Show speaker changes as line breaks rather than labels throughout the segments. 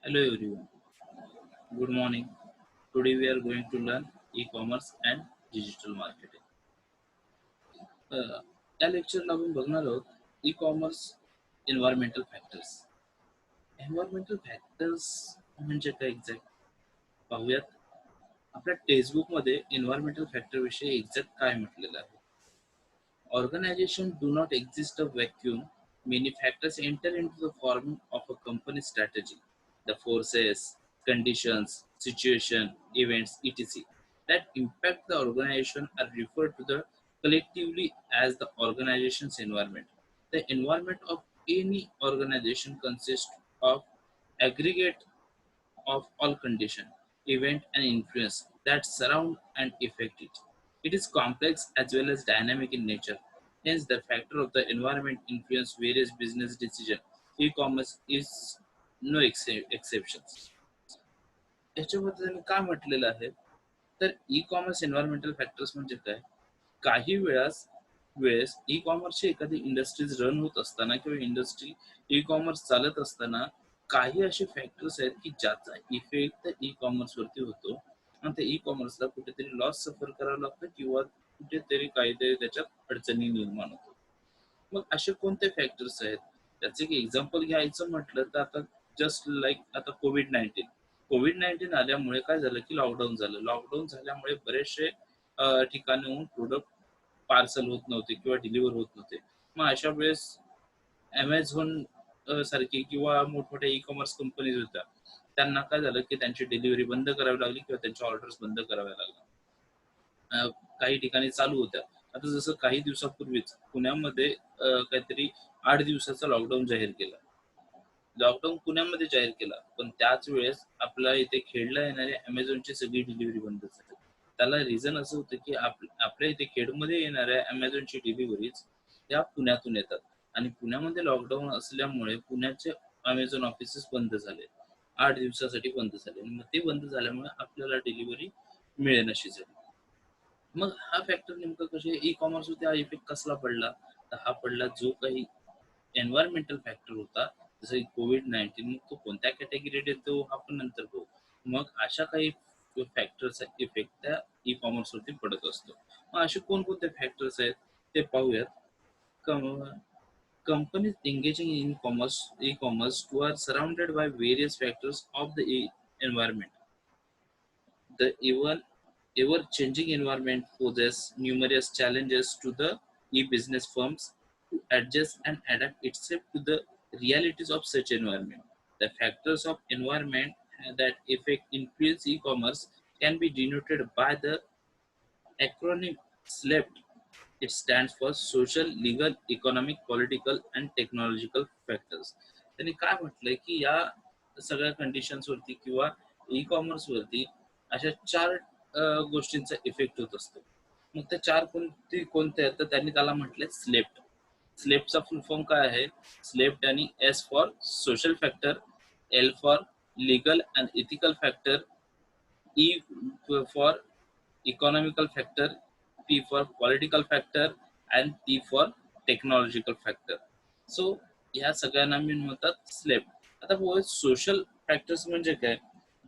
Hello everyone, good morning. Today we are going to learn e-commerce and digital marketing. या लेक्चरला आपण बघणार आहोत e-commerce environmental factors. Environmental factors म्हणजे काय exact पाहूयात. आपल्या टेक्स्टबुकमध्ये एन्व्हायरमेंटल फॅक्टर विषयी एक्झॅक्ट काय म्हटलेलं आहे. Organizations do not exist a vacuum. Many factors enter into the forming of a company's strategy. The forces, conditions, situation, events, etc. that impact the organization are referred to the collectively as the organization's environment. The environment of any organization consists of aggregate of all condition, event and influence that surround and affect it. It is complex as well as dynamic in nature. Hence, the factor of the environment influence various business decisions. E-commerce is no exceptions. याच्याबद्दल त्यांनी काय म्हटलेलं आहे तर e commerce environmental factors म्हणजे काय. काही वेळेस ई कॉमर्सची एखादी इंडस्ट्रीज रन होत असताना किंवा इंडस्ट्री ई कॉमर्स चालत असताना काही असे फॅक्टर्स आहेत की ज्याचा इफेक्ट ई कॉमर्स वरती होतो आणि त्या ई कॉमर्सला कुठेतरी लॉस सफर करावं लागतं किंवा कुठेतरी काहीतरी त्याच्यात अडचणी निर्माण होतो. मग असे कोणते फॅक्टर्स आहेत त्याचे एक एक्झाम्पल घ्यायचं म्हटलं तर आता जस्ट लाईक आता कोविड नाईन्टीन आल्यामुळे काय झालं की लॉकडाऊन झाल्यामुळे बरेचसे ठिकाणाहून प्रोडक्ट पार्सल होत नव्हते किंवा डिलिव्हर होत नव्हते. मग अशा वेळेस Amazon सारखी किंवा मोठमोठ्या ई कॉमर्स कंपनीज होत्या. त्यांना काय झालं की त्यांची डिलिव्हरी बंद करावी लागली किंवा त्यांच्या ऑर्डर्स बंद कराव्या लागल्या. अ, काही ठिकाणी चालू होत्या. आता जसं काही दिवसापूर्वीच पुण्यामध्ये काहीतरी 8 दिवसाचा लॉकडाऊन जाहीर केला. लॉकडाऊन पुण्यामध्ये जाहीर केला. पण त्याच वेळेस आपल्या इथे खेडला येणाऱ्या Amazonची सगळी डिलिव्हरी बंद झाली. त्याला रिझन असं होतं की आपल्या इथे खेडमध्ये येणाऱ्या Amazonची डिलिव्हरीज त्या पुण्यातून येतात आणि पुण्यामध्ये लॉकडाऊन असल्यामुळे पुण्याचे Amazon ऑफिसेस बंद झाले. 8 दिवसासाठी बंद झाले आणि मग ते बंद झाल्यामुळे आपल्याला डिलिव्हरी मिळेनाशी झाली. मग हा फॅक्टर नेमका कसे ई कॉमर्सवरती हा इफेक्ट कसला पडला? तर हा पडला जो काही एन्व्हायरमेंटल फॅक्टर होता, जसं की कोविड-19 मग तो कोणत्या कॅटेगरीत येतो आपण नंतर पाहू. मग अशा काही फॅक्टर्सचा इफेक्ट त्या ई कॉमर्सवरती पडत असतो. मग असे कोणकोणते फॅक्टर्स आहेत ते पाहूयात. Companies engaging in e-commerce who are surrounded by various factors of the environment. The ever-changing environment poses numerous challenges to the e-business firms to adjust and adapt itself to the realities of such environment. The factors of environment that affect influence e-commerce can be denoted by the acronym SLEPT. It stands for Social, Legal, Economic, Political and Technological Factors. त्यांनी काय म्हटलंय की या सगळ्या conditions वरती किंवा e commerce वरती अशा चार गोष्टींचा इफेक्ट होत असतो. मग त्या चार कोणत्या आहेत तर त्यांनी त्याला म्हटलंय स्लेप्ट. स्लेप्टचा फुल फॉर्म काय आहे. स्लेप्ट आणि S for social factor, L for legal and ethical factor, E for economical factor, P for political factor and T for technological factor. So ह्या सगळ्यांना मी म्हणतात स्लेप. आता सोशल फॅक्टर्स म्हणजे काय.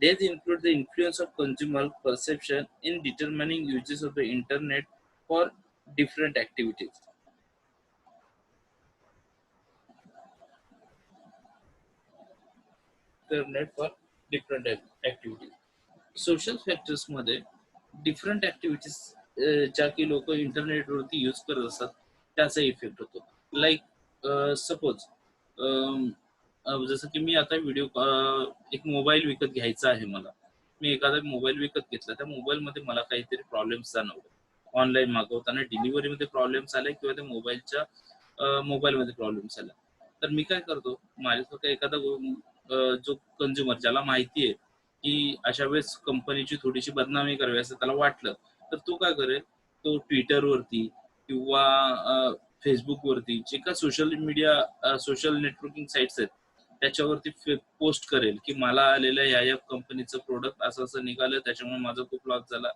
These include the influence of consumer perception in determining uses of the internet for different activities. Internet for different activities. Social factors मध्ये different activities ज्या की लोक इंटरनेटवरती यूज करत असतात त्याचा इफेक्ट होतो. लाईक सपोज जसं की मी आता एक मोबाईल विकत घ्यायचा आहे मला. मी एखादा मोबाईल विकत घेतला त्या मोबाईलमध्ये मला काहीतरी प्रॉब्लेम्स जाणवले. ऑनलाईन मागवताना डिलिव्हरीमध्ये प्रॉब्लेम्स आले किंवा त्या मोबाईलमध्ये प्रॉब्लेम्स आला. तर मी काय करतो माझ्यासारखा एखादा जो कंझ्युमर ज्याला माहिती आहे की अशा वेळेस कंपनीची थोडीशी बदनामी करावी असं त्याला वाटलं तर तो काय करेल. तो ट्विटरवरती किंवा फेसबुकवरती जे का सोशल नेटवर्किंग साईट्स आहेत त्याच्यावरती पोस्ट करेल की मला आलेलं या कंपनीचं प्रोडक्ट असं असं निघालं त्याच्यामुळे माझा खूप लॉस झाला.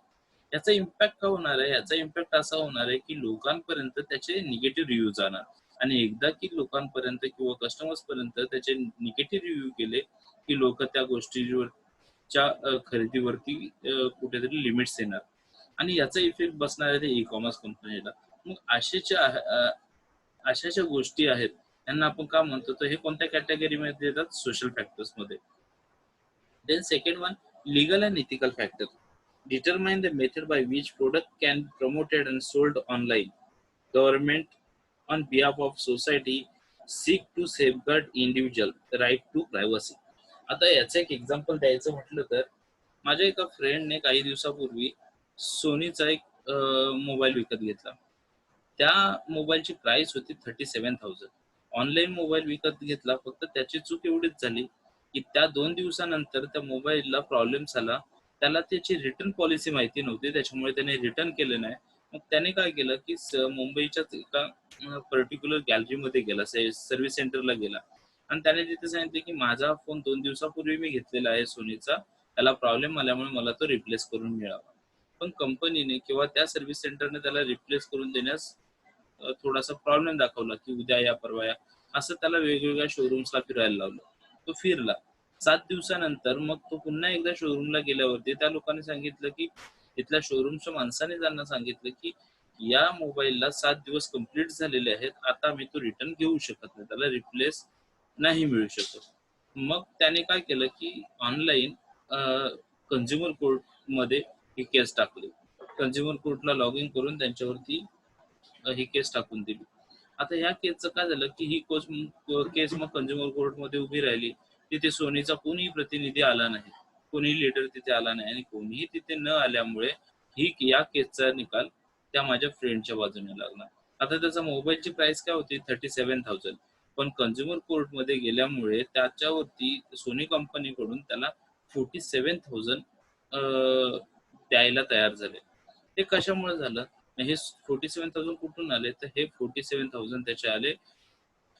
याचा इम्पॅक्ट का होणार आहे. याचा इम्पॅक्ट असा होणार आहे की लोकांपर्यंत त्याचे निगेटिव्ह रिव्ह्यू जाणार. आणि एकदा की लोकांपर्यंत किंवा कस्टमर्स पर्यंत त्याचे निगेटिव्ह रिव्ह्यू केले की लोक त्या गोष्टीवरच्या खरेदीवरती कुठेतरी लिमिट्स येणार आणि याचा इफेक्ट बसणार आहे ई कॉमर्स कंपनीला. मग अशाच्या गोष्टी आहेत त्यांना आपण का म्हणतो, तर हे कोणत्या कॅटेगरीमध्ये येतात? सोशल फॅक्टर्स मध्ये. Then second one, legal and ethical factor. Determine the method by which product can be promoted and sold online. Government on behalf of society seek to safeguard individual right to privacy. आता याचं एक example द्यायचं म्हटलं तर माझ्या एका फ्रेंडने काही दिवसापूर्वी सोनीचा एक मोबाईल विकत घेतला. त्या मोबाईलची प्राइस होती 37,000. ऑनलाईन मोबाईल विकत घेतला, फक्त त्याची चूक एवढीच झाली की त्या 2 दिवसानंतर त्या मोबाईलला प्रॉब्लेम झाला. त्याला त्याची रिटर्न पॉलिसी माहिती नव्हती, त्याच्यामुळे त्याने रिटर्न केलं नाही. मग त्याने काय केलं की मुंबईच्याच एका पर्टिक्युलर गॅलरीमध्ये गेला, सर्व्हिस सेंटरला गेला आणि त्याने तिथे सांगितले की माझा फोन 2 दिवसापूर्वी मी घेतलेला आहे सोनीचा, त्याला प्रॉब्लेम आल्यामुळे मला तो रिप्लेस करून मिळावा. पण कंपनीने किंवा त्या सर्व्हिस सेंटरने त्याला रिप्लेस करून देण्यास थोडासा प्रॉब्लेम दाखवला की उद्या या परवा या, असं त्याला वेगवेगळ्या शोरूम्सला फिरायला लावलं. तो फिरला 7 दिवसानंतर, मग तो पुन्हा एकदा शोरूमला गेल्यावरती त्या लोकांनी सांगितलं की तिथल्या शोरूमच्या माणसाने त्यांना सांगितलं की या मोबाईलला 7 दिवस कंप्लीट झालेले आहेत, आता मी तो रिटर्न घेऊ शकत नाही, त्याला रिप्लेस नाही मिळू शकत. मग त्याने काय केलं की ऑनलाईन कंझ्युमर कोर्ट मध्ये ही केस टाकली. कंझ्युमर कोर्टला लॉग इन करून त्यांच्यावरती ही केस टाकून दिली. आता ह्या केसचं काय झालं की ही केस मग कंझ्युमर कोर्टमध्ये उभी राहिली. तिथे सोनीचा कोणीही प्रतिनिधी आला नाही, कोणीही लीडर तिथे आला नाही आणि कोणीही तिथे न आल्यामुळे या केसचा निकाल त्या माझ्या फ्रेंडच्या बाजूने लागला. आता त्याचा मोबाईलची प्राइस काय होती? 37,000. पण कंझ्युमर कोर्टमध्ये गेल्यामुळे त्याच्यावरती सोनी कंपनीकडून त्याला 47,000 द्यायला तयार झाले. ते कशामुळे झालं? हे 47,000 कुठून आले? तर हे 47,000 त्याचे आले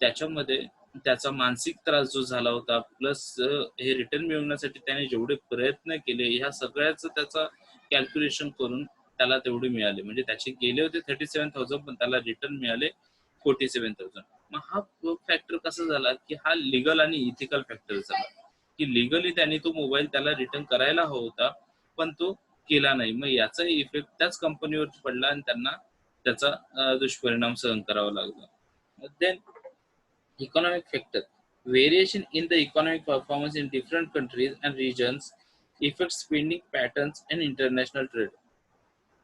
त्याच्यामध्ये त्याचा मानसिक त्रास जो झाला होता, प्लस हे रिटर्न मिळवण्यासाठी त्याने जेवढे प्रयत्न केले, ह्या सगळ्याचं त्याचा कॅल्क्युलेशन करून त्याला तेवढे मिळाले. म्हणजे त्याचे गेले होते 37,000 पण त्याला रिटर्न मिळाले 47,000. मग हा फॅक्टर कसा झाला की हा लिगल आणि इथिकल फॅक्टर झाला की लिगली त्याने तो मोबाईल त्याला रिटर्न करायला हवा होता, पण तो केला नाही. मग याचा इफेक्ट त्याच कंपनीवर पडला आणि त्यांना त्याचा दुष्परिणाम सहन करावा लागला. Then economic factor. Variation in the economic performance in different countries and regions affects spending patterns and international trade.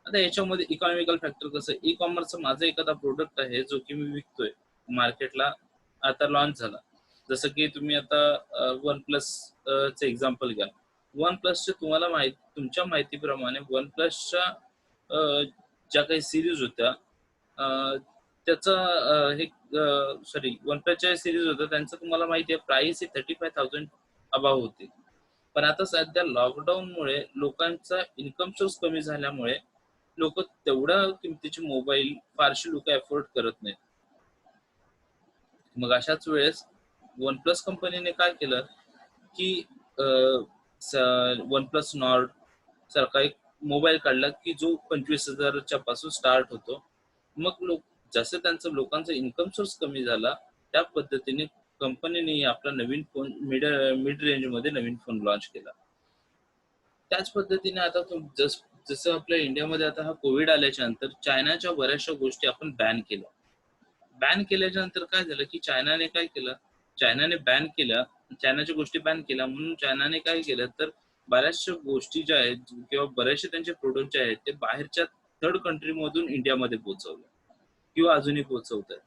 आता याच्यामध्ये इकॉनॉमिकल फॅक्टर कसं, ई कॉमर्सचा माझा एखादा प्रोडक्ट आहे जो की मी विकतोय मार्केटला, आता लॉन्च झाला. जसं की तुम्ही आता वन प्लस चे एक्झाम्पल घ्या. वन प्लसचे तुम्हाला तुमच्या माहितीप्रमाणे वन प्लसच्या ज्या काही सिरीज होत्या त्याचा हे सॉरी वन प्लसच्या सिरीज होत्या त्यांचं तुम्हाला माहिती आहे प्राइस ही 35,000 अबाव होती. पण आता सध्या लॉकडाऊनमुळे लोकांचा इन्कम सोर्स कमी झाल्यामुळे लोक तेवढ्या किमतीचे मोबाईल फारशी लोक अफोर्ड करत नाहीत. मग अशाच वेळेस वन प्लस कंपनीने काय केलं की वन प्लस नॉर्ड सारखा एक मोबाईल काढला की जो 25,000च्या पासून स्टार्ट होतो. मग जसं त्यांचं लोकांचा इन्कम सोर्स कमी झाला त्या पद्धतीने कंपनीने आपला नवीन फोन मिड रेंज मध्ये नवीन फोन लॉन्च केला. त्याच पद्धतीने आता जसं आपल्या इंडियामध्ये आता हा कोविड आल्याच्या नंतर चायनाच्या बऱ्याचशा गोष्टी आपण बॅन केल्या. बॅन केल्याच्या नंतर काय झालं की चायनाने काय केलं, चायनाने बॅन केल्या, चायनाच्या गोष्टी बॅन केल्या म्हणून चायनाने काय केलं तर बऱ्याचशा गोष्टी ज्या आहेत किंवा बरेचसे त्यांचे प्रोडक्ट जे आहेत ते बाहेरच्या थर्ड कंट्री मधून इंडियामध्ये पोहोचवले किंवा अजूनही पोहोचवतात.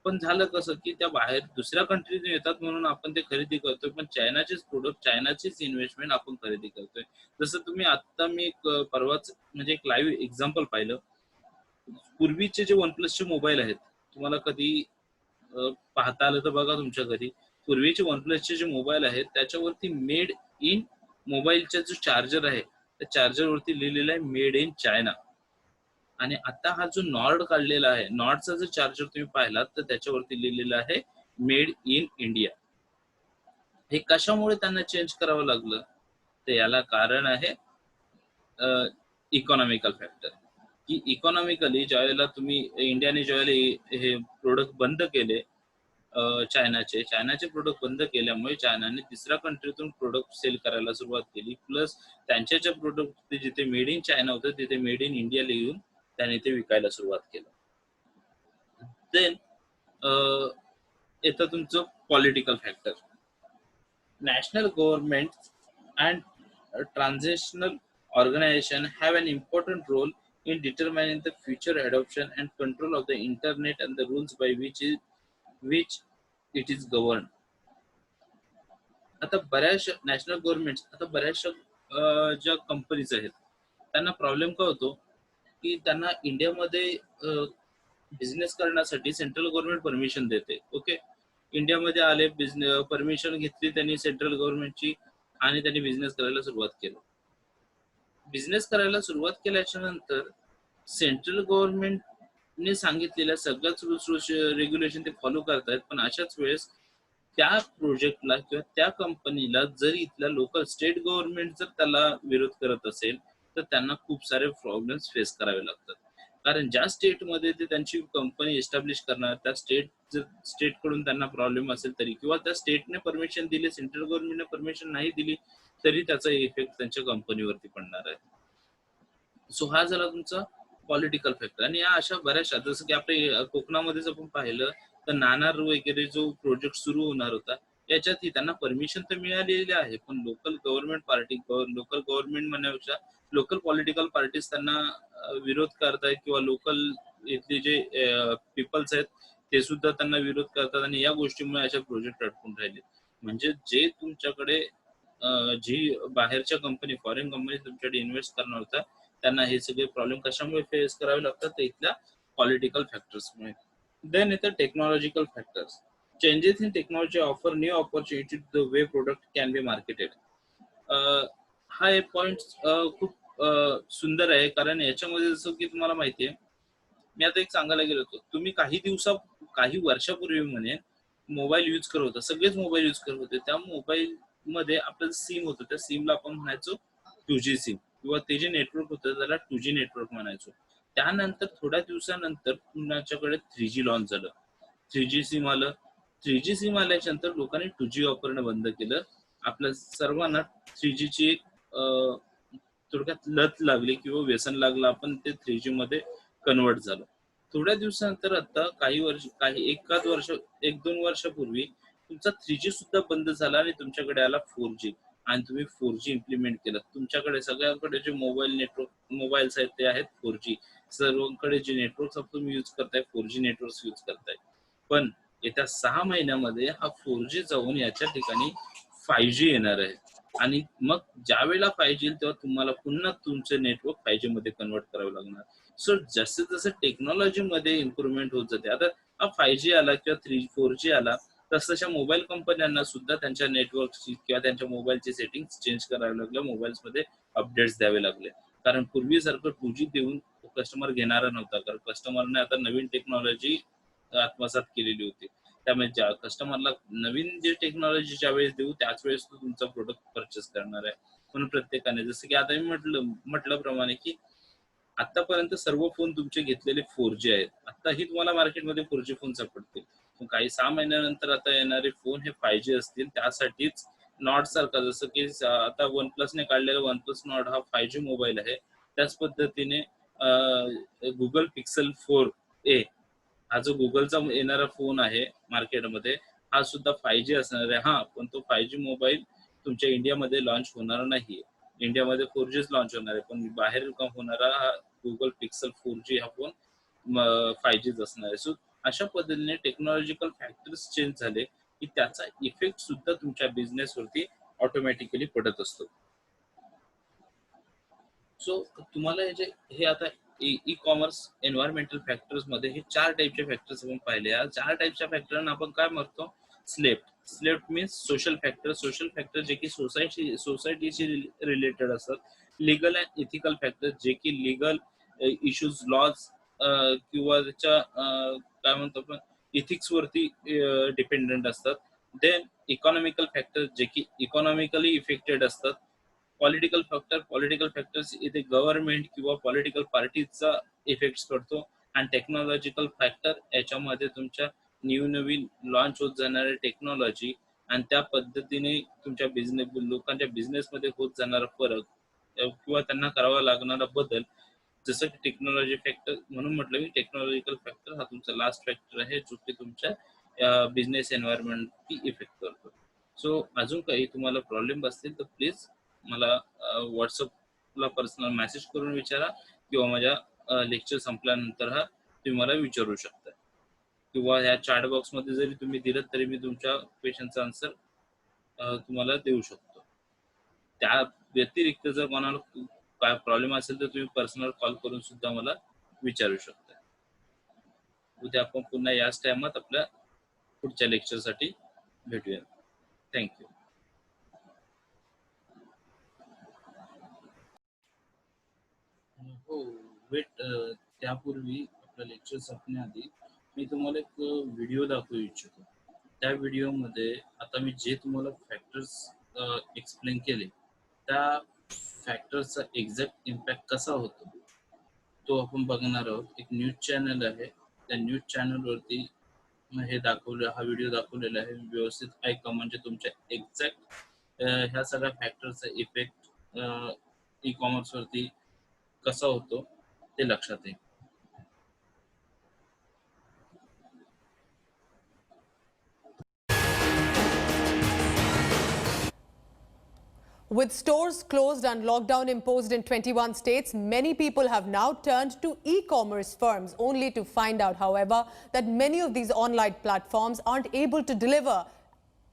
पण झालं कसं की त्या बाहेर दुसऱ्या कंट्रीतून येतात म्हणून आपण ते खरेदी करतोय, पण चायनाचेच प्रोडक्ट चायनाचीच इन्व्हेस्टमेंट आपण खरेदी करतोय. जसं तुम्ही आता मी एक परवाच म्हणजे एक लाईव्ह एक्झाम्पल पाहिलं. पूर्वीचे जे वन प्लसचे मोबाईल आहेत तुम्हाला कधी पाहता आलं तर बघा तुमच्या घरी. पूर्वीचे वन प्लसचे जे मोबाईल आहेत त्याच्यावरती मेड इन मोबाईलचा जो चार्जर आहे त्या चार्जर वरती लिहिलेला आहे मेड इन चायना. आणि आता हा जो नॉर्ड काढलेला आहे, नॉर्डचा जर चार्जर तुम्ही पाहिलात तर त्याच्यावरती लिहिलेलं आहे मेड इन इंडिया. हे कशामुळे त्यांना चेंज करावं लागलं? तर याला कारण आहे इकॉनॉमिकल फॅक्टर. की इकॉनॉमिकली ज्यावेळेला तुम्ही इंडियाने ज्यावेळेला हे प्रोडक्ट बंद केले, चायनाचे प्रोडक्ट बंद केल्यामुळे चायनाने तिसऱ्या कंट्रीतून प्रोडक्ट सेल करायला सुरुवात केली. प्लस त्यांच्या ज्या प्रोडक्ट जिथे मेड इन चायना होतं तिथे मेड इन इंडिया लिहून त्याने ते विकायला सुरुवात केलं. देन येतं तुमचं political factor. National governments and transitional organizations have an important role in determining the future adoption and control of the internet and the rules by which it is governed. आता बऱ्याचशा नॅशनल गव्हर्नमेंट, आता बऱ्याचशा ज्या companies आहेत त्यांना problem काय होतो की त्यांना इंडियामध्ये बिझनेस करण्यासाठी सेंट्रल गव्हर्नमेंट परमिशन देते. ओके, इंडियामध्ये आले, बिझनेस परमिशन घेतली त्यांनी सेंट्रल गव्हर्नमेंटची आणि त्यांनी बिझनेस करायला सुरुवात केली. बिझनेस करायला सुरुवात केल्याच्या नंतर सेंट्रल गव्हर्नमेंटने सांगितलेल्या सगळ्याच रूल्स रेग्युलेशन ते फॉलो करतायत, पण अशाच वेळेस त्या प्रोजेक्टला किंवा त्या कंपनीला जर इथल्या लोकल स्टेट गव्हर्नमेंट जर त्याला विरोध करत असेल तर त्यांना खूप सारे प्रॉब्लेम्स फेस करावे लागतात. कारण ज्या स्टेटमध्ये ते त्यांची कंपनी एस्टॅब्लिश करणार त्या स्टेट कडून त्यांना प्रॉब्लेम असेल तरी, किंवा त्या स्टेटने परमिशन दिली, सेंट्रल गव्हर्नमेंटने परमिशन नाही दिली तरी त्याचा इफेक्ट त्यांच्या कंपनीवरती पडणार आहे. सो हा झाला तुमचा पॉलिटिकल फॅक्टर. आणि या अशा बऱ्याचशा, जसं की आपल्या कोकणामध्येच आपण पाहिलं तर नाणार वगैरे जो प्रोजेक्ट सुरू होणार होता याच्यातही त्यांना परमिशन तर मिळालेली आहे, पण local government party, local government म्हणण्यापेक्षा लोकल पॉलिटिकल पार्टीज त्यांना विरोध करतायत, किंवा लोकल इथले जे पीपल्स आहेत ते सुद्धा त्यांना विरोध करतात, आणि या गोष्टीमुळे अशा प्रोजेक्ट अडकून राहिले. म्हणजे जे तुमच्याकडे जी बाहेरच्या कंपनी, फॉरेन कंपनी तुमच्याकडे इन्व्हेस्ट करणार होता त्यांना हे सगळे प्रॉब्लेम कशामुळे फेस करावे लागतात, तर इथल्या पॉलिटिकल फॅक्टर्समुळे. देन येतं technological factors. Changes in technology offer new opportunity the way product can be marketed. हा एक पॉइंट खूप सुंदर आहे, कारण याच्यामध्ये जसं की तुम्हाला माहिती आहे, मी आता एक सांगायला गेलो होतो, तुम्ही काही वर्षापूर्वी म्हणे मोबाईल यूज करत होता, सगळेच मोबाईल यूज करत होते. त्या मोबाईल मध्ये आपलं सिम होतं, त्या सिमला आपण म्हणायचो 2G सिम, किंवा ते जे नेटवर्क होतं त्याला 2G नेटवर्क म्हणायचो. त्यानंतर थोड्या दिवसानंतर तुमच्याकडे 3G लॉन्च झालं, 3G सिम आलं. 3G सिम आल्याच्या नंतर लोकांनी 2G वापरणं बंद केलं. आपल्या सर्वांना 3G ची थोडक्यात लत लागली किंवा व्यसन लागलं, आपण ते 3G मध्ये कन्वर्ट झालं. थोड्या दिवसानंतर आता एकाच वर्ष, 1-2 वर्षापूर्वी तुमचा 3G सुद्धा बंद झाला आणि तुमच्याकडे आला 4G, आणि तुम्ही 4G इम्प्लिमेंट केलं. तुमच्याकडे सगळ्यांकडे जे मोबाईल्स आहेत ते आहेत 4G. सर्वांकडे जे नेटवर्क तुम्ही यूज करताय 4G नेटवर्क यूज करताय. पण येत्या 6 महिन्यामध्ये हा 4G जाऊन याच्या ठिकाणी 5G येणार आहे, आणि मग ज्या वेळेला 5G येईल तेव्हा तुम्हाला पुन्हा तुमचे नेटवर्क 5G मध्ये कन्वर्ट करावे लागणार. सो जसं जसं टेक्नॉलॉजी मध्ये इम्प्रुव्हमेंट होत जाते, आता हा 5G आला किंवा 4G आला, तसतशा मोबाईल कंपन्यांना सुद्धा त्यांच्या नेटवर्कची किंवा त्यांच्या मोबाईलची सेटिंग्स चेंज करावे लागले, मोबाईल्स मध्ये अपडेट्स द्यावे लागले. कारण पूर्वीसारखं 2G देऊन कस्टमर घेणारा नव्हता, कारण कस्टमरने आता नवीन टेक्नॉलॉजी आत्मसात केलेली होती. त्यामुळे ज्या कस्टमरला नवीन जे टेक्नॉलॉजी ज्या वेळेस देऊ त्याच वेळेस तो तुमचा प्रोडक्ट परचेस करणार आहे. म्हणून प्रत्येकाने, जसं की आता मी म्हटल्याप्रमाणे की आतापर्यंत सर्व फोन तुमचे घेतलेले 4G आहेत. आताही तुम्हाला मार्केटमध्ये 4G फोन सापडतील. पण काही 6 महिन्यानंतर आता येणारे फोन हे 5G असतील. त्यासाठीच नॉट सारखा, जसं की आता OnePlusने काढलेला OnePlus नॉट हा 5G मोबाईल आहे. त्याच पद्धतीने गुगल पिक्सल 4a हा जो गुगलचा येणारा फोन आहे मार्केटमध्ये, हा सुद्धा 5G असणार आहे. हा, पण तो 5G मोबाईल तुमच्या इंडियामध्ये लॉन्च होणार नाही. इंडियामध्ये 4G लॉन्च होणार आहे, पण बाहेर होणारा हा गुगल पिक्सल 4G हा फोन 5G असणार आहे. सो अशा पद्धतीने टेक्नॉलॉजिकल फॅक्टर्स चेंज झाले की त्याचा इफेक्ट सुद्धा तुमच्या बिझनेसवरती ऑटोमॅटिकली पडत असतो. सो तुम्हाला हे आता ई कॉमर्स एन्व्हायरमेंटल फॅक्टर्स मध्ये हे 4 टाईपचे फॅक्टर्स आपण पाहिले. या 4 टाईपच्या फॅक्टरना आपण काय म्हणतो? स्लेफ्ट मीन्स सोशल फॅक्टर जे की सोसायटीशी रिलेटेड असतात. लिगल अँड इथिकल फॅक्टर जे की लिगल इश्यूज, लॉज किंवा त्याच्या काय म्हणतो आपण इथिक्स वरती डिपेंडेंट असतात. देन इकॉनॉमिकल फॅक्टर जे की इकॉनॉमिकली इफेक्टेड असतात. पॉलिटिकल फॅक्टर्स इथे गव्हर्नमेंट किंवा पॉलिटिकल पार्टीचा इफेक्ट पडतो. आणि टेक्नॉलॉजिकल फॅक्टर याच्यामध्ये तुमच्या नवीन लॉन्च होत जाणारे टेक्नॉलॉजी आणि त्या पद्धतीने तुमच्या लोकांच्या बिझनेसमध्ये होत जाणारा फरक किंवा त्यांना करावा लागणारा बदल. जसं की टेक्नॉलॉजी फॅक्टर म्हणून म्हटलं मी, टेक्नॉलॉजिकल फॅक्टर हा तुमचा लास्ट फॅक्टर आहे जो की तुमच्या बिझनेस एन्व्हायरमेंटची इफेक्ट करतो. सो अजून काही तुम्हाला प्रॉब्लेम असतील तर प्लीज मला व्हॉट्सअपला पर्सनल मेसेज करून विचारा किंवा माझ्या लेक्चर संपल्यानंतर हा तुम्ही मला विचारू शकता किंवा ह्या चॅट बॉक्समध्ये जरी तुम्ही दिलं तरी मी तुमच्या क्वेश्चनचा आन्सर तुम्हाला देऊ शकतो. त्या व्यतिरिक्त जर कोणाला काय प्रॉब्लेम असेल तर तुम्ही पर्सनल कॉल करून सुद्धा मला विचारू शकता. उद्या आपण पुन्हा याच टायमात आपल्या पुढच्या लेक्चरसाठी भेटूया. थँक्यू. हो, वेट. त्यापूर्वी आपलं लेक्चर संपण्याआधी मी तुम्हाला एक व्हिडिओ दाखवू इच्छितो. त्या व्हिडिओमध्ये आता मी जे तुम्हाला फॅक्टर्स एक्सप्लेन केले त्या फॅक्टर्सचा एक्झॅक्ट इम्पॅक्ट कसा होतो तो आपण बघणार आहोत. एक न्यूज चॅनल आहे, त्या न्यूज चॅनलवरती हे दाखवलं, हा व्हिडिओ दाखवलेला आहे. व्यवस्थित ऐका म्हणजे तुमच्या एक्झॅक्ट ह्या सगळ्या फॅक्टरचा इफेक्ट ई कॉमर्सवरती कसा होतो ते लक्षात येईल.
With stores closed and lockdown imposed in 21 states, many people have now turned to e-commerce firms, only to find out, however, that many of these online platforms aren't able to deliver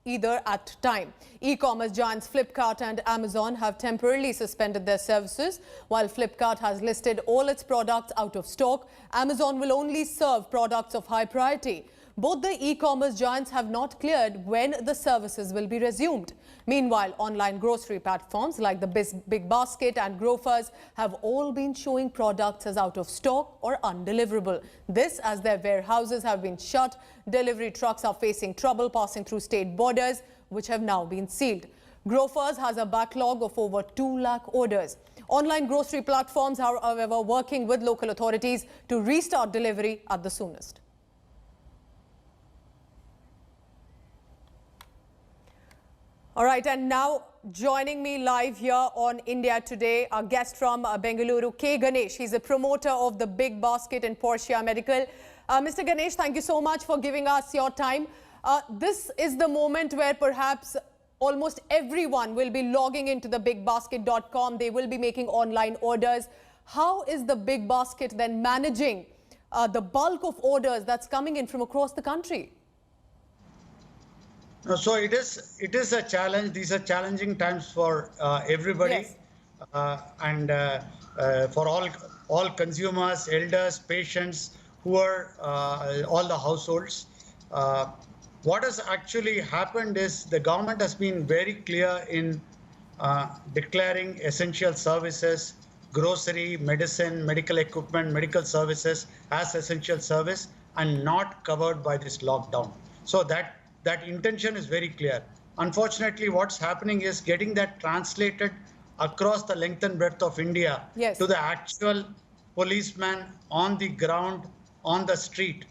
either at time. E-commerce giants Flipkart and Amazon have temporarily suspended their services. While Flipkart has listed all its products out of stock, Amazon will only serve products of high priority. Both the e-commerce giants have not cleared when the services will be resumed. Meanwhile, online grocery platforms like the Big Basket and Grofers have all been showing products as out of stock or undeliverable. This as their warehouses have been shut. Delivery trucks are facing trouble passing through state borders, which have now been sealed. Grofers has a backlog of over 2 lakh orders. Online grocery platforms are, however, working with local authorities to restart delivery at the soonest. All right, and now joining me live here on India Today, our guest from Bengaluru, K. Ganesh. He's a promoter of the Big Basket and Portia Medical. Mr. Ganesh, thank you so much for giving us your time. This is the moment where perhaps almost everyone will be logging into the bigbasket.com. They will be making online orders. How is the Big Basket then managing the bulk of orders that's coming in from across the country?
So it is a challenge. These are challenging times for everybody,
Yes.
And for all consumers, elders, patients, who are all the households. What has actually happened is the government has been very clear in declaring essential services, grocery, medicine, medical equipment, medical services as essential service and not covered by this lockdown. So that intention is very clear. Unfortunately, what's happening is getting that translated across the length and breadth of India.
Yes.
To the actual policeman on the ground, on the street,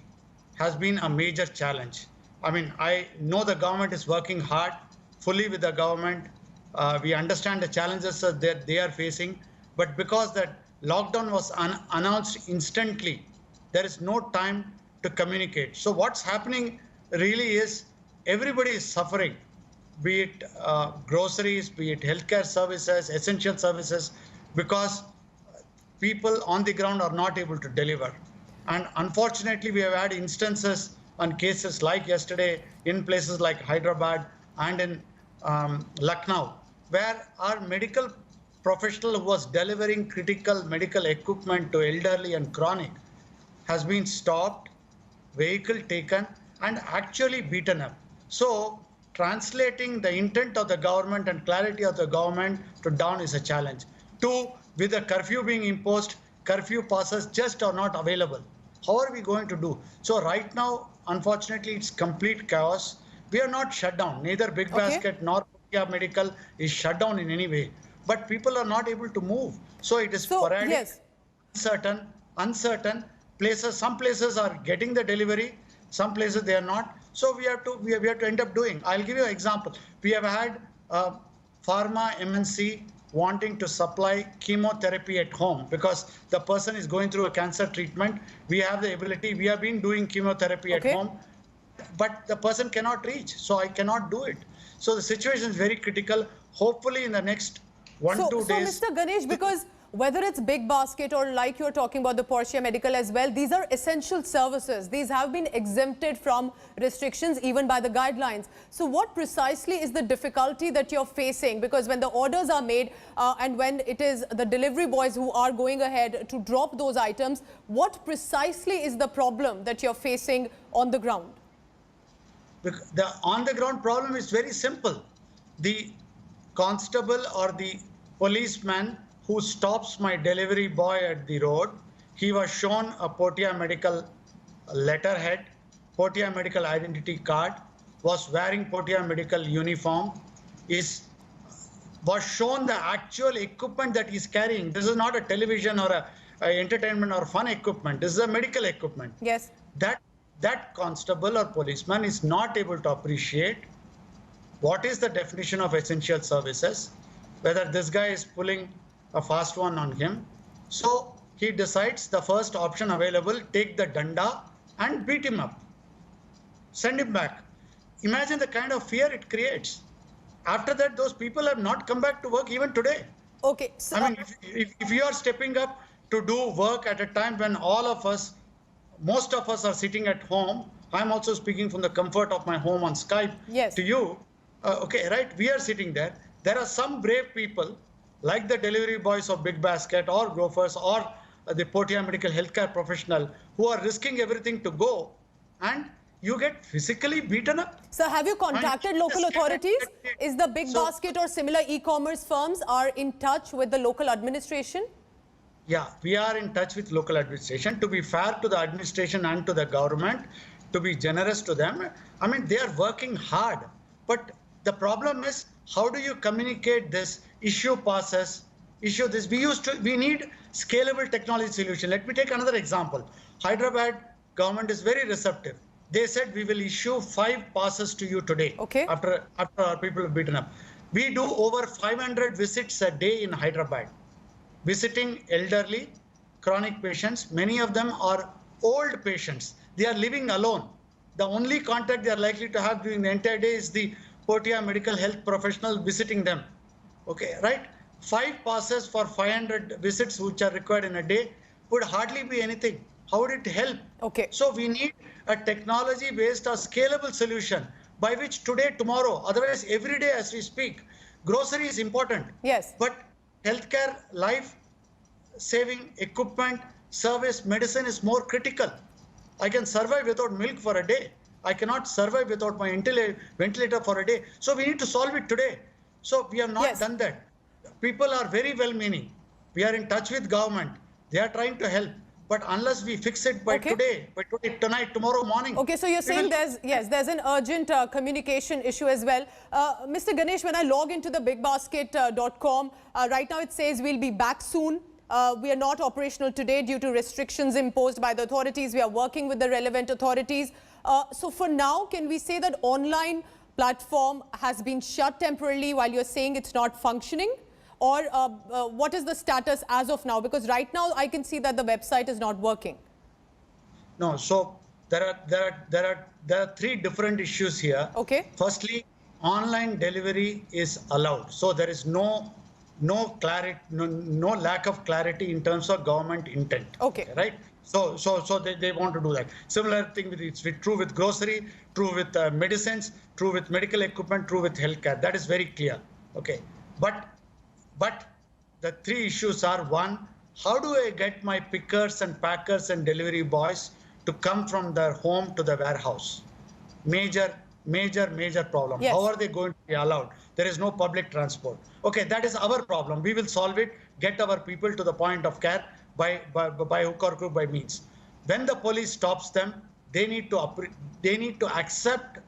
has been a major challenge. I mean, I know the government is working hard, fully with the government. We understand the challenges that they are facing, but because that lockdown was announced instantly, there is no time to communicate. So what's happening really is everybody is suffering, be it groceries, be it healthcare services, essential services, because people on the ground are not able to deliver. And unfortunately, we have had instances and cases like yesterday in places like Hyderabad and in Lucknow, where our medical professional who was delivering critical medical equipment to elderly and chronic has been stopped, vehicle taken, and actually beaten up. So translating the intent of the government and clarity of the government to down is a challenge. Two, with the curfew being imposed, curfew passes just are not available. How are we going to do? So right now, unfortunately, it's complete chaos. We are not shut down. Neither Big Basket nor Portia Medical is shut down in any way. but people are not able to move. So it is
So,
sporadic,
yes.
uncertain places. Some places are getting the delivery, some places they are not. So we have to end up doing. I'll give you an example. We have had pharma MNC wanting to supply chemotherapy at home because the person is going through a cancer treatment. We have the ability. We have been doing chemotherapy at
Okay.
home, but the person cannot reach. So I cannot do it. So the situation is very critical. Hopefully in the next 1-2 days.
So, Mr. Ganesh, because whether it's Big Basket or like you're talking about the Portia Medical as well, these are essential services. These have been exempted from restrictions even by the guidelines. So what precisely is the difficulty that you're facing? Because when the orders are made and when it is the delivery boys who are going ahead to drop those items, what precisely is the problem that you're facing on the ground?
The on the ground problem is very simple. The constable or the policeman who stops my delivery boy at the road, he was shown a Portia Medical letterhead, Portia Medical identity card, was wearing Portia Medical uniform, was shown the actual equipment that he's carrying. This is not a television or a entertainment or fun equipment. This is a medical equipment.
Yes.
That constable or policeman is not able to appreciate what is the definition of essential services, whether this guy is pulling a fast one on him. So he decides the first option available, take the danda and beat him up, send him back. Imagine the kind of fear it creates. After that, those people have not come back to work even today.
Okay. So,
I mean, if you are stepping up to do work at a time when all of us, most of us are sitting at home, I'm also speaking from the comfort of my home on Skype
Yes.
to you. Okay, right? We are sitting there. There are some brave people like the delivery boys of Big Basket or Grofers or the Portia Medical Healthcare professional who are risking everything to go, and you get physically beaten up.
sir, have you contacted local authorities? Is the Big
So-
Basket or similar e-commerce firms are in touch with the local administration?
Yeah, we are in touch with local administration. To be fair to the administration and to the government, to be generous to them, I mean, they are working hard. But the problem is, how do you communicate this? Issue passes, issue this. We need scalable technology solution. Let me take another example. Hyderabad government is very receptive. They said we will issue 5 passes to you today.
Okay.
After our people are beaten up. We do over 500 visits a day in Hyderabad. Visiting elderly, chronic patients. Many of them are old patients. They are living alone. The only contact they are likely to have during the entire day is the Portia medical health professional visiting them. Okay, right? 5 passes for 500 visits which are required in a day would hardly be anything. How would it help?
Okay.
So we need a technology-based or scalable solution by which today, tomorrow, otherwise every day as we speak, grocery is important.
Yes.
But healthcare, life-saving equipment, service, medicine is more critical. I can survive without milk for a day. I cannot survive without my ventilator for a day. So we need to solve it today. So we have not
Yes.
done that. People are very well-meaning. We are in touch with government. They are trying to help. But unless we fix it by
Okay.
today, tonight, tomorrow morning.
Okay, so you're
we
saying
will-
there's an urgent communication issue as well. Mr. Ganesh, when I log into the bigbasket.com, right now it says we'll be back soon. We are not operational today due to restrictions imposed by the authorities. We are working with the relevant authorities. So for now, can we say that online platform has been shut temporarily while you're saying it's not functioning? Or what is the status as of now? Because right now I can see that the website is not working.
No, so there are 3 different issues here.
Okay.
Firstly, online delivery is allowed. So there is no clarity, no lack of clarity in terms of government intent.
Okay.
Right? So they want to do that. Similar thing it's true with grocery, true with medicines, true with medical equipment, true with healthcare. That is very clear. Okay. But the 3 issues are: 1, how do I get my pickers and packers and delivery boys to come from their home to the warehouse? Major problem.
Yes.
How are they going to be allowed? There is no public transport. Okay, that is our problem. We will solve it, get our people to the point of care by hook or crook, by means. When the police stops them, they need to accept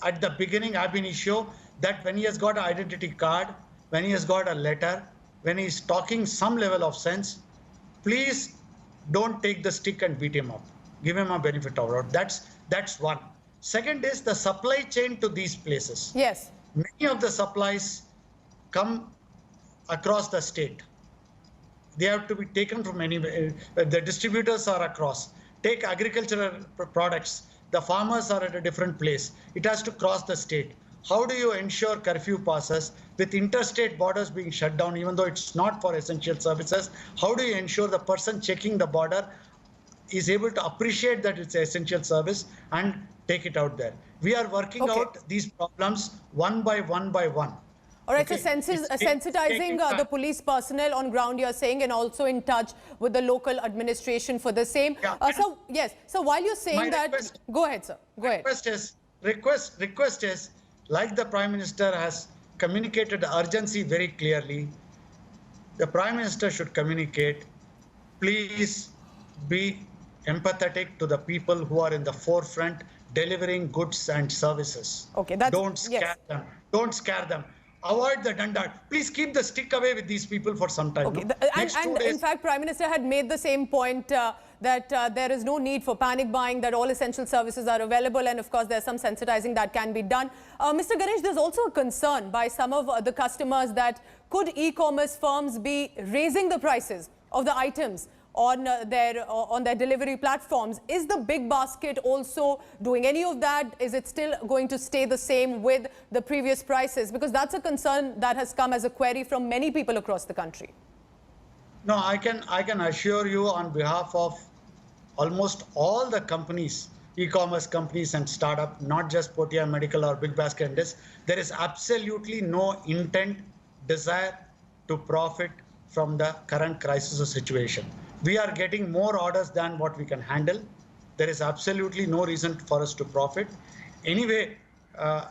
at the beginning ab initio that when he has got an identity card, when he has got a letter, when he's talking some level of sense, please don't take the stick and beat him up. Give him a benefit of doubt. That's one. Second is the supply chain to these places.
Yes.
Many of the supplies come across the state. They have to be taken from anywhere. The distributors are across. Take agricultural products. The farmers are at a different place. It has to cross the state. How do you ensure curfew passes with interstate borders being shut down, even though it's not for essential services? How do you ensure the person checking the border is able to appreciate that it's an essential service and take it out there? We are working out these problems one by one by one.
All right,
Okay.
so sensitizing the police personnel on ground, you're saying, and also in touch with the local administration for the same.
Yeah.
So, yes, so while you're saying that, go ahead, sir, go ahead.
Request is, like the Prime Minister has communicated the urgency very clearly, the Prime Minister should communicate, please be empathetic to the people who are in the forefront delivering goods and services.
Okay, that's,
don't scare them. Don't scare them. Avoid the danda. Please keep the stick away with these people for some time.
Okay.
No?
And in fact, Prime Minister had made the same point that there is no need for panic buying, that all essential services are available, and of course there's some sensitizing that can be done. Mr. Ganesh, there's also a concern by some of the customers that could e-commerce firms be raising the prices of the items on their delivery platforms. Is the Big Basket also doing any of that? Is it still going to stay the same with the previous prices? Because that's a concern that has come as a query from many people across the country.
No, I can assure you on behalf of almost all the companies, e-commerce companies and startup, not just Portia Medical or Big Basket and this, there is absolutely no intent, desire to profit from the current crisis or situation. We are getting more orders than what we can handle. There is absolutely no reason for us to profit. Anyway,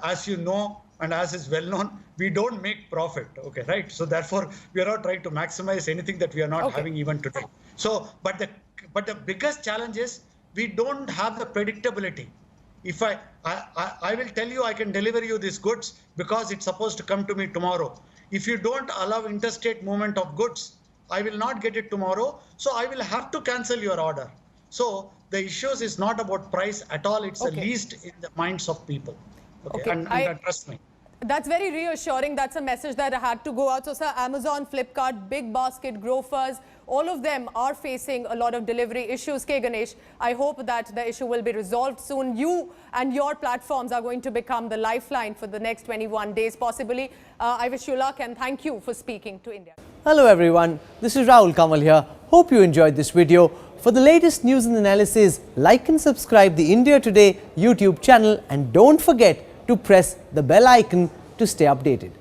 as you know, and as is well known, we don't make profit, okay, right? So therefore, we are not trying to maximize anything that we are not having even today. So, but the biggest challenge is we don't have the predictability. If I will tell you I can deliver you these goods because it's supposed to come to me tomorrow. If you don't allow interstate movement of goods, I will not get it tomorrow, so I will have to cancel your order. So the issues is not about price at all. It's the least in the minds of people. Okay. And trust me.
That's very reassuring. That's a message that had to go out. So, sir, Amazon, Flipkart, Big Basket, Grofers, all of them are facing a lot of delivery issues. K. Ganesh, I hope that the issue will be resolved soon. You and your platforms are going to become the lifeline for the next 21 days, possibly. I wish you luck and thank you for speaking to India.
Hello everyone, this is Rahul Kamal here. Hope you enjoyed this video. For the latest news and analysis, like and subscribe the India Today YouTube channel and don't forget to press the bell icon to stay updated.